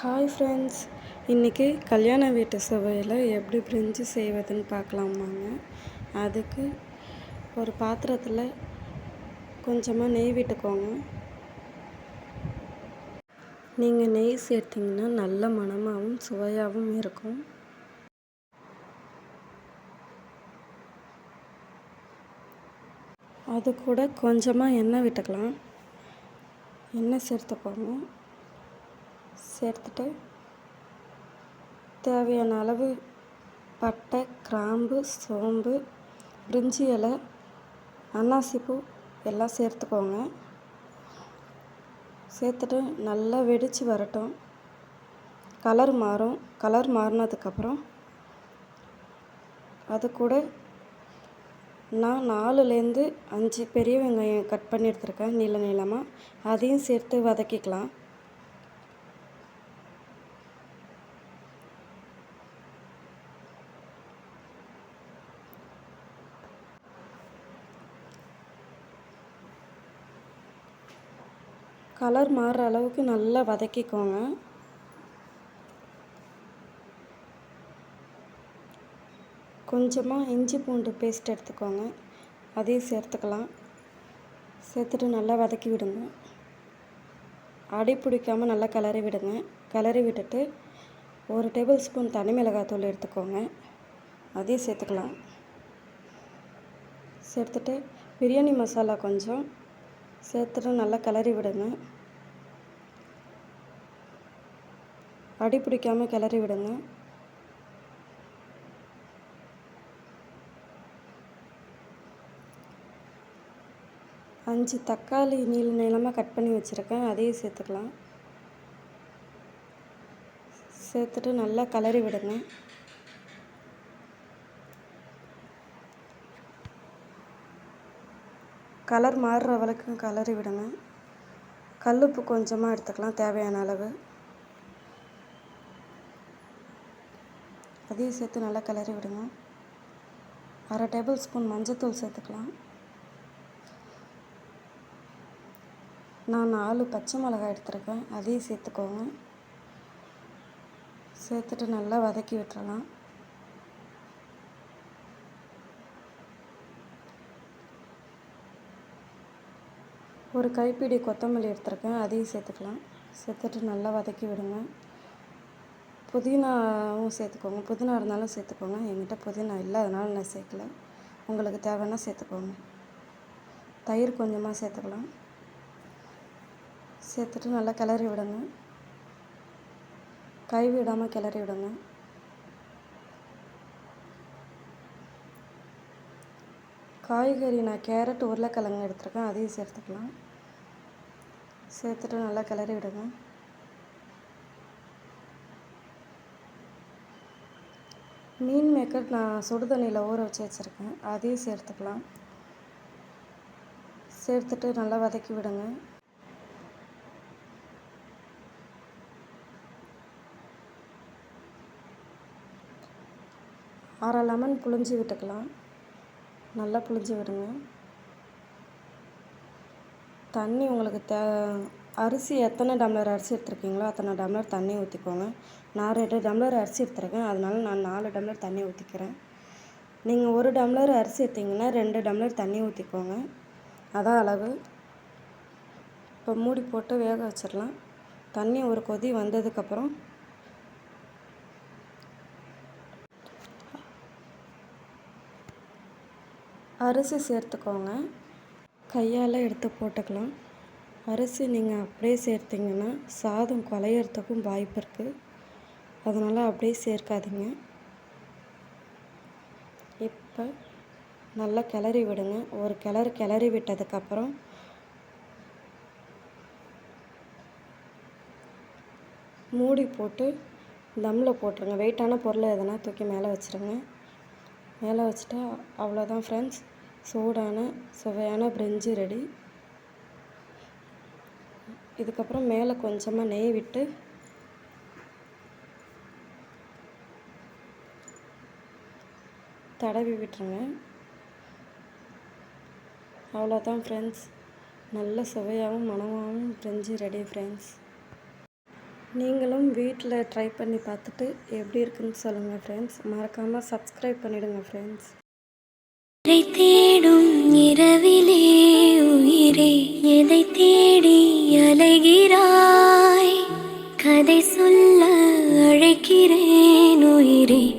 Hi friends, இன்றைக்கி கல்யாண வீட்டு சுவையில் எப்படி பிரிஞ்சு செய்வதுன்னு பார்க்கலாமாங்க. அதுக்கு ஒரு பாத்திரத்தில் கொஞ்சமாக நெய் விட்டுக்கோங்க. நீங்கள் நெய் சேர்த்திங்கன்னா நல்ல மணமாகவும் சுவையாகவும் இருக்கும். அது கூட கொஞ்சமாக எண்ணெய் விட்டுக்கலாம். எண்ணெய் சேர்த்துக்கோங்க. சேர்த்துட்டு தேவையான அளவு பட்டை, கிராம்பு, சோம்பு, பிரிஞ்சி இலை, அன்னாசிப்பூ எல்லாம் சேர்த்துக்கோங்க. சேர்த்துட்டு நல்லா வெடித்து வரட்டும். கலர் மாறும். கலர் மாறினதுக்கப்புறம் அது கூட நான் 4லேருந்து 5 பெரிய வெங்காயம் கட் பண்ணி எடுத்துருக்கேன் நீளமாக. அதையும் சேர்த்து வதக்கிக்கலாம். கலர் மாறுற அளவுக்கு நல்லா வதக்கிக்கோங்க. கொஞ்சமாக இஞ்சி பூண்டு பேஸ்ட் எடுத்துக்கோங்க. அதையும் சேர்த்துக்கலாம். சேர்த்துட்டு நல்லா வதக்கி விடுங்க. அடி பிடிக்காமல் நல்லா கிளறி விடுங்க. கிளறி விட்டுட்டு 1 டேபிள் ஸ்பூன் தனி மிளகாய்த்தூள் எடுத்துக்கோங்க. அதையும் சேர்த்துக்கலாம். சேர்த்துட்டு பிரியாணி மசாலா கொஞ்சம் சேர்த்துட்டு நல்லா கிளறி விடுங்க. அடி பிடிக்காமல் கிளறி விடுங்க. அஞ்சு தக்காளி நீளமாக கட் பண்ணி வச்சுருக்கேன். அதையும் சேர்த்துக்கலாம். சேர்த்துட்டு நல்லா கிளறி விடுங்க. கலர் மாறுற வரைக்கும் கிளறி விடுங்க. கல்லுப்பு கொஞ்சமாக எடுத்துக்கலாம் தேவையான அளவு. அதையும் சேர்த்து நல்லா கிளறி விடுங்க. 1/2 டேபிள் ஸ்பூன் மஞ்சள்தூள் சேர்த்துக்கலாம். நான் 4 பச்சை மிளகாய் எடுத்துருக்கேன். அதையும் சேர்த்துக்கோங்க. சேர்த்துட்டு நல்லா வதக்கி விட்டுறலாம். ஒரு கைப்பிடி கொத்தமல்லி எடுத்துருக்கேன். அதையும் சேர்த்துக்கலாம். சேர்த்துட்டு நல்லா வதக்கி விடுங்க. புதினாவும் சேர்த்துக்கோங்க. புதினா இருந்தாலும் சேர்த்துக்கோங்க. என்கிட்ட புதினா இல்லை, அதனால் நான் சேர்க்கல. உங்களுக்கு தேவைன்னா சேர்த்துக்கோங்க. தயிர் கொஞ்சமாக சேர்த்துக்கலாம். சேர்த்துட்டு நல்லா கிளறி விடுங்க. கை விடாமல் கிளறி விடுங்க. காய்கறி நான் கேரட், உருளைக்கிழங்கு எடுத்துருக்கேன். அதையும் சேர்த்துக்கலாம். சேர்த்துட்டு நல்லா கிளறி விடுங்க. மீன் மேக்கர் நான் சுடுதண்ணியில் ஊற வச்சு வச்சுருக்கேன். அதையும் சேர்த்துக்கலாம். சேர்த்துட்டு நல்லா வதக்கி விடுங்க. அரை லெமன் புழிஞ்சு விட்டுக்கலாம். நல்லா புழிஞ்சு விடுங்க. தண்ணி உங்களுக்கு அரிசி எத்தனை டம்ளர் அரிசி எடுத்துருக்கீங்களோ அத்தனை டம்ளர் தண்ணி ஊற்றிக்கோங்க. நான் 2 டம்ளர் அரிசி எடுத்துருக்கேன், அதனால நான் 4 டம்ளர் தண்ணி ஊற்றிக்கிறேன். நீங்கள் 1 டம்ளர் அரிசி எடுத்திங்கன்னா 2 டம்ளர் தண்ணி ஊற்றிக்கோங்க. அதான் அளவு. இப்போ மூடி போட்டு வேக வச்சிடலாம். தண்ணி ஒரு கொதி வந்ததுக்கப்புறம் அரிசி சேர்த்துக்கோங்க. கையால் எடுத்து போட்டுக்கலாம். அரிசி நீங்கள் அப்படியே சேர்த்திங்கன்னா சாதம் குழையறதுக்கும் வாய்ப்பு இருக்குது. அதனால் அப்படியே சேர்க்காதீங்க. இப்போ நல்லா கிளறி விடுங்க. ஒரு கிளறி விட்டதுக்கப்புறம் மூடி போட்டு தம்மில் போட்டுருங்க. வெயிட்டான பொருளை எதனா தூக்கி மேலே வச்சுருங்க. மேலே வச்சுட்டா அவ்வளோதான் ஃப்ரெண்ட்ஸ், சூடான சுவையான பிரிஞ்சி ரெடி. இதுக்கப்புறம் மேலே கொஞ்சமாக நெய் விட்டு தடவி விட்டுருங்க. அவ்வளோதான் ஃப்ரெண்ட்ஸ், நல்ல சுவையாகவும் மணமாகவும் பிரிஞ்சி ரெடி ஃப்ரெண்ட்ஸ். நீங்களும் வீட்டில் ட்ரை பண்ணி பார்த்துட்டு எப்படி இருக்குன்னு சொல்லுங்கள் ஃப்ரெண்ட்ஸ். மறக்காமல் சப்ஸ்கிரைப் பண்ணிவிடுங்க ஃப்ரெண்ட்ஸ். தேடும் இரவிலே உயிரே எதை தேடி அலைகிறாய், கதை சொல்ல அழைக்கிறேன் உயிரே.